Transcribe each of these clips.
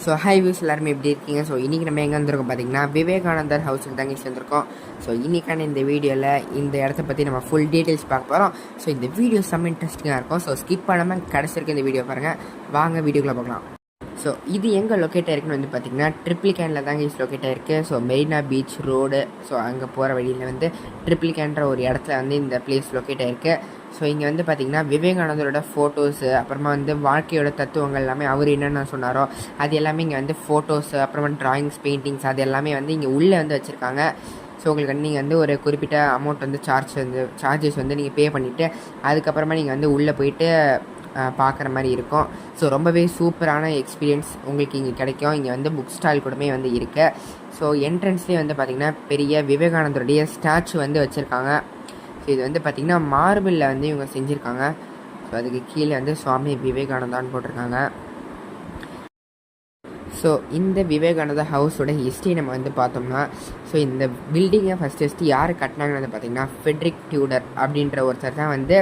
So high views எல்லாருமே எப்படி இருக்கீங்க? ஸோ இன்றைக்கி நம்ம எங்கே வந்திருக்கோம் பார்த்தீங்கன்னா விவேகானந்தர் ஹவுஸுக்கு தாங்க சேர்ந்துருக்கோம். ஸோ இன்றைக்கான இந்த வீடியோவில் இந்த இடத்த பற்றி நம்ம ஃபுல் டீட்டெயில்ஸ் பார்க்க போகிறோம். ஸோ இந்த வீடியோ செம்ம இன்ட்ரெஸ்டிங்காக இருக்கும். ஸோ ஸ்கிப் பண்ணாமல் கடைசி வரைக்கும் இந்த வீடியோ பாருங்கள். வாங்க வீடியோக்குள்ளே பார்க்கலாம். ஸோ இது எங்கே லொக்கேட் ஆயிருக்குன்னு வந்து பார்த்திங்கன்னா ட்ரிப்ளிகேனில் தாங்க லொக்கேட் ஆயிருக்கு. So Marina beach road, so அங்கே போகிற வழியில் வந்து ட்ரிப்ளிகேன்ற ஒரு இடத்துல வந்து இந்த பிளேஸ் லொக்கேட் ஆயிருக்கு. ஸோ இங்கே வந்து பார்த்திங்கன்னா விவேகானந்தரோட ஃபோட்டோஸு, அப்புறமா வந்து வாழ்க்கையோட தத்துவங்கள் எல்லாமே அவர் என்னென்ன சொன்னாரோ அது எல்லாமே இங்கே வந்து ஃபோட்டோஸு, அப்புறமா ட்ராயிங்ஸ், பெயிண்டிங்ஸ் அது எல்லாமே வந்து இங்கே உள்ளே வந்து வச்சுருக்காங்க. ஸோ உங்களுக்கு வந்து நீங்கள் வந்து ஒரு குறிப்பிட்ட அமௌண்ட் வந்து சார்ஜஸ் வந்து நீங்கள் பே பண்ணிவிட்டு அதுக்கப்புறமா நீங்கள் வந்து உள்ளே போயிட்டு பார்க்குற மாதிரி இருக்கும். ஸோ ரொம்பவே சூப்பரான எக்ஸ்பீரியன்ஸ் உங்களுக்கு இங்கே கிடைக்கும். இங்கே வந்து புக் ஸ்டால் கூடமே வந்து இருக்குது. ஸோ என்ட்ரன்ஸ்லேயே வந்து பார்த்திங்கன்னா பெரிய விவேகானந்தருடைய ஸ்டாச்சு வந்து வச்சுருக்காங்க. ஸோ இது வந்து பார்த்திங்கன்னா மார்பிளில் வந்து இவங்க செஞ்சுருக்காங்க. ஸோ அதுக்கு கீழே வந்து சுவாமி விவேகானந்தான்னு போட்டிருக்காங்க. ஸோ இந்த விவேகானந்தா ஹவுஸோட ஹிஸ்ட்ரி நம்ம வந்து பார்த்தோம்னா, ஸோ இந்த பில்டிங்கை ஃபஸ்ட்டு யார் கட்டினாங்கன்னு வந்து பார்த்திங்கன்னா ஃபெட்ரிக் டியூடர் அப்படின்ற ஒருத்தர் தான் வந்து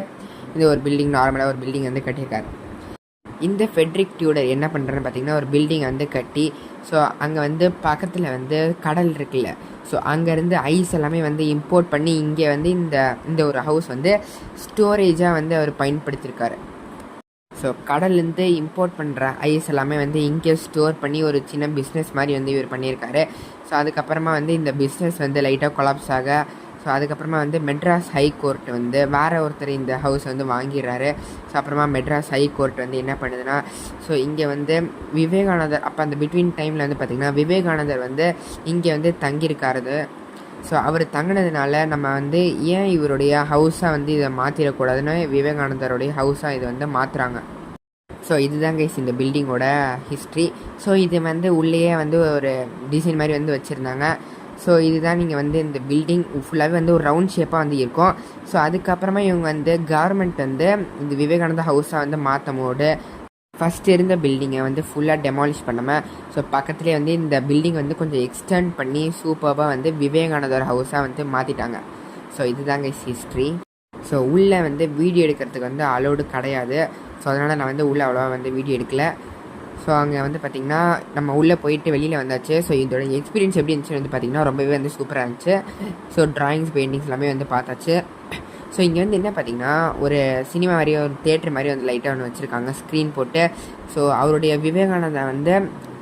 இது ஒரு பில்டிங், நார்மலாக ஒரு பில்டிங் வந்து கட்டியிருக்காரு. இந்த ஃபெட்ரிக் டியூடர் என்ன பண்ணுறேன்னு பார்த்திங்கன்னா ஒரு பில்டிங் வந்து கட்டி, ஸோ அங்கே வந்து பக்கத்தில் வந்து கடல் இருக்குல்ல, ஸோ அங்கேருந்து ஐஸ் எல்லாமே வந்து இம்போர்ட் பண்ணி இங்கே வந்து இந்த ஒரு ஹவுஸ் வந்து ஸ்டோரேஜாக வந்து அவர் பயன்படுத்தியிருக்காரு. ஸோ கடல்லேருந்து இம்போர்ட் பண்ணுற ஐஸ் எல்லாமே வந்து இங்கே ஸ்டோர் பண்ணி ஒரு சின்ன பிஸ்னஸ் மாதிரி வந்து இவர் பண்ணியிருக்காரு. ஸோ அதுக்கப்புறமா வந்து இந்த பிஸ்னஸ் வந்து லைட்டாக கொலாப்ஸ் ஆக, ஸோ அதுக்கப்புறமா வந்து மெட்ராஸ் ஹை கோர்ட் வந்து வேறு ஒருத்தர் இந்த ஹவுஸ் வந்து வாங்கிடுறாரு. ஸோ அப்புறமா மெட்ராஸ் ஹை கோர்ட் வந்து என்ன பண்ணுதுன்னா, ஸோ இங்கே வந்து விவேகானந்தர் அப்போ அந்த பிட்வீன் டைமில் வந்து பார்த்திங்கன்னா விவேகானந்தர் வந்து இங்கே வந்து தங்கியிருக்காரு. ஸோ அவர் தங்கினதுனால நம்ம வந்து ஏன் இவருடைய ஹவுஸாக வந்து இதை மாற்றிடக்கூடாதுன்னு விவேகானந்தருடைய ஹவுஸாக இதை வந்து மாற்றுறாங்க. ஸோ இதுதான் கைஸ் இந்த பில்டிங்கோட ஹிஸ்ட்ரி. ஸோ இது வந்து உள்ளேயே வந்து ஒரு டிசைன் மாதிரி வந்து வச்சுருந்தாங்க. ஸோ இதுதான் நீங்கள் வந்து இந்த பில்டிங் ஃபுல்லாகவே வந்து ஒரு ரவுண்ட் ஷேப்பாக வந்து இருக்கும். ஸோ அதுக்கப்புறமா இவங்க வந்து கவர்மெண்ட் வந்து இந்த விவேகானந்தா ஹவுஸாக வந்து மாற்றும் போது ஃபஸ்ட்டு இருந்த பில்டிங்கை வந்து ஃபுல்லாக டெமாலிஷ் பண்ணாமல், ஸோ பக்கத்துலேயே வந்து இந்த பில்டிங் வந்து கொஞ்சம் எக்ஸ்டெண்ட் பண்ணி சூப்பராக வந்து விவேகானந்தர் ஹவுஸாக வந்து மாற்றிட்டாங்க. ஸோ இதுதாங்க ஹிஸ்ட்ரி. ஸோ உள்ளே வந்து வீடியோ எடுக்கிறதுக்கு வந்து அலோடு கிடையாது. ஸோ அதனால் நான் வந்து உள்ளே அவ்வளோவா வந்து வீடியோ எடுக்கலை. ஸோ அங்கே வந்து பார்த்திங்கன்னா நம்ம உள்ளே போயிட்டு வெளியில் வந்தாச்சு. ஸோ இதோட எக்ஸ்பீரியன்ஸ் எப்படி இருந்துச்சுன்னு வந்து பார்த்திங்கன்னா ரொம்பவே வந்து சூப்பராக இருந்துச்சு. ஸோ ட்ராயிங்ஸ், பெயிண்டிங்ஸ் எல்லாமே வந்து பார்த்தாச்சு. ஸோ இங்கே வந்து என்ன பார்த்திங்கன்னா ஒரு சினிமா மாதிரி, ஒரு தேட்டர் மாதிரி வந்து லைட்டாக ஒன்று வச்சுருக்காங்க, ஸ்க்ரீன் போட்டு. ஸோ அவருடைய விவேகானந்தா வந்து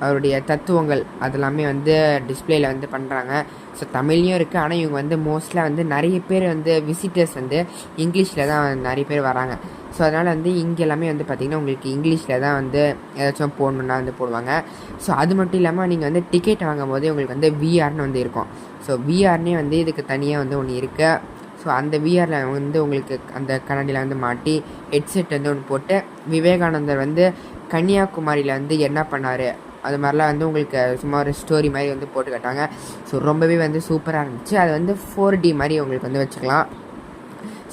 அவருடைய தத்துவங்கள் அதெல்லாமே வந்து டிஸ்பிளேயில் வந்து பண்ணுறாங்க. ஸோ தமிழ்லையும் இருக்குது, ஆனால் இவங்க வந்து மோஸ்ட்லாக வந்து நிறைய பேர் வந்து விசிட்டர்ஸ் வந்து இங்கிலீஷில் தான் நிறைய பேர் வராங்க. ஸோ அதனால் வந்து இங்கே எல்லாமே வந்து பார்த்திங்கன்னா உங்களுக்கு இங்கிலீஷில் தான் வந்து ஏதாச்சும் போடணுன்னா வந்து போடுவாங்க. ஸோ அது மட்டும் இல்லாமல் நீங்கள் வந்து டிக்கெட் வாங்கும் போது உங்களுக்கு வந்து விஆர்னு வந்து இருக்கும். ஸோ விஆர்னே வந்து இதுக்கு தனியாக வந்து ஒன்று இருக்குது. ஸோ அந்த விஆரில் வந்து உங்களுக்கு அந்த கண்ணாடியில் வந்து மாட்டி ஹெட்செட் வந்து ஒன்று போட்டு விவேகானந்தர் வந்து கன்னியாகுமரியில் வந்து என்ன பண்ணார் அது மாதிரிலாம் வந்து உங்களுக்கு சும்மா ஒரு ஸ்டோரி மாதிரி வந்து போட்டு காட்டாங்க. ஸோ ரொம்பவே வந்து சூப்பராக இருந்துச்சு. அது வந்து 4D மாதிரி உங்களுக்கு வந்து வச்சுக்கலாம்.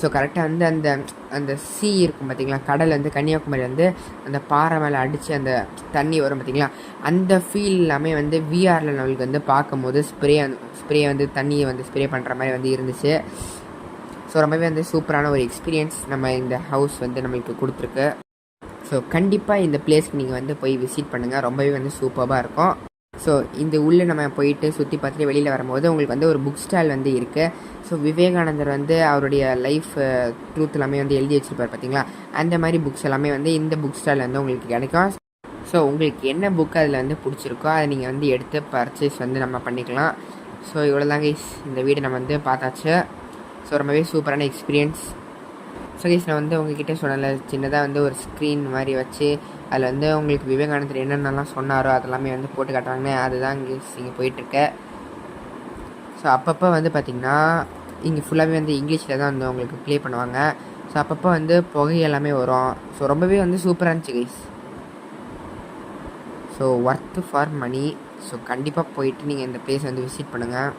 ஸோ கரெக்டாக வந்து அந்த சி இருக்கும் பார்த்திங்களா, கடல் வந்து கன்னியாகுமரி வந்து அந்த பாறை மேலே அடித்து அந்த தண்ணி வரும் பார்த்திங்களா, அந்த ஃபீல் எல்லாமே வந்து விஆரில் நம்மளுக்கு வந்து பார்க்கும்போது ஸ்ப்ரே வந்து தண்ணியை வந்து ஸ்ப்ரே பண்ணுற மாதிரி வந்து இருந்துச்சு. ஸோ ரொம்பவே வந்து சூப்பரான ஒரு எக்ஸ்பீரியன்ஸ் நம்ம இந்த ஹவுஸ் வந்து நம்மளுக்கு கொடுத்துருக்கு. ஸோ கண்டிப்பாக இந்த பிளேஸ்க்கு நீங்கள் வந்து போய் விசிட் பண்ணுங்கள், ரொம்பவே வந்து சூப்பராக இருக்கும். ஸோ இந்த உள்ளே நம்ம போயிட்டு சுற்றி பார்த்துட்டு வெளியில் வரும்போது உங்களுக்கு வந்து ஒரு புக் ஸ்டால் வந்து இருக்குது. ஸோ விவேகானந்தர் வந்து அவருடைய லைஃப் ட்ரூத் எல்லாமே வந்து எழுதி வச்சுருப்பார் பார்த்திங்களா, அந்த மாதிரி புக்ஸ் எல்லாமே வந்து இந்த புக் ஸ்டால் வந்து உங்களுக்கு கிடைக்கும். ஸோ உங்களுக்கு என்ன புக் அதில் வந்து பிடிச்சிருக்கோ அதை நீங்கள் வந்து எடுத்து பர்ச்சேஸ் வந்து நம்ம பண்ணிக்கலாம். ஸோ இவ்வளோ தாங்க இந்த வீடு நம்ம வந்து பார்த்தாச்சு. ஸோ ரொம்பவே சூப்பரான எக்ஸ்பீரியன்ஸ். ஸோ கைஸ் நான் வந்து உங்ககிட்ட சொன்னல சின்னதாக வந்து ஒரு ஸ்க்ரீன் மாதிரி வச்சு அதில் வந்து உங்களுக்கு விவேகானந்தர் என்னென்னலாம் சொன்னாரோ அதெல்லாமே வந்து போட்டு காட்டுறாங்கன்னு, அதுதான் இங்கே போயிட்டுருக்கு. ஸோ அப்பப்போ வந்து பார்த்திங்கன்னா இங்கே ஃபுல்லாகவே வந்து இங்கிலீஷில் தான் வந்து உங்களுக்கு ப்ளே பண்ணுவாங்க. ஸோ அப்பப்போ வந்து புகை எல்லாமே வரும். ஸோ ரொம்பவே வந்து சூப்பராக இருந்துச்சு guys. So worth for money. So கண்டிப்பாக போயிட்டு நீங்கள் இந்த பிளேஸ் வந்து விசிட் பண்ணுங்கள்.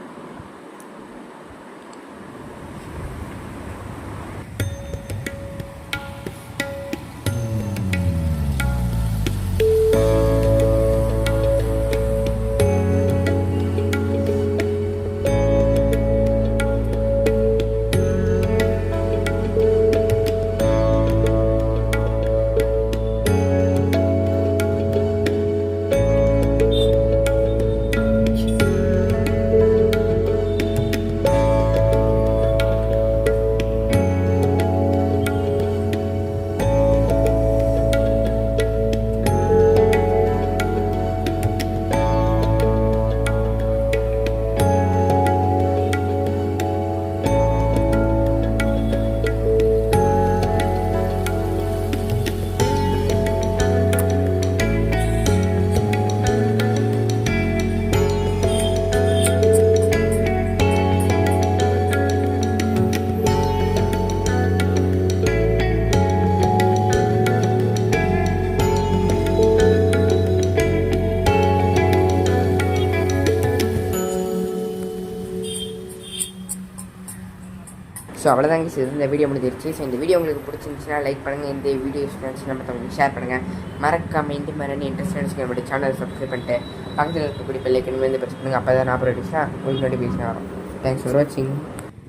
அவ்வளோதாங்க சார், இந்த வீடியோ முடிஞ்சிருச்சு. ஸோ இந்த வீடியோ உங்களுக்கு பிடிச்சிருந்துச்சுன்னா லைக் பண்ணுங்கள், இந்த வீடியோ ஃப்ரெண்ட்ஸ் மற்றவங்களுக்கு ஷேர் பண்ணுங்கள். மறக்காமல் இந்த மாதிரி இன்ட்ரெஸ்ட் நம்மளுடைய சேனல் சப்ஸ்கிரைப் பண்ணிட்டு பக்கத்தில் இருக்கக்கூடிய பெல்லைக்கன் வந்து ப்ரெஸ் பண்ணுங்கள். அப்போ தான் நான் ப்ரொடியூஸாக உங்களுக்கு நோட்டிஃபிகேஷன் வரும். தேங்க்ஸ் ஃபார் வாட்சிங்.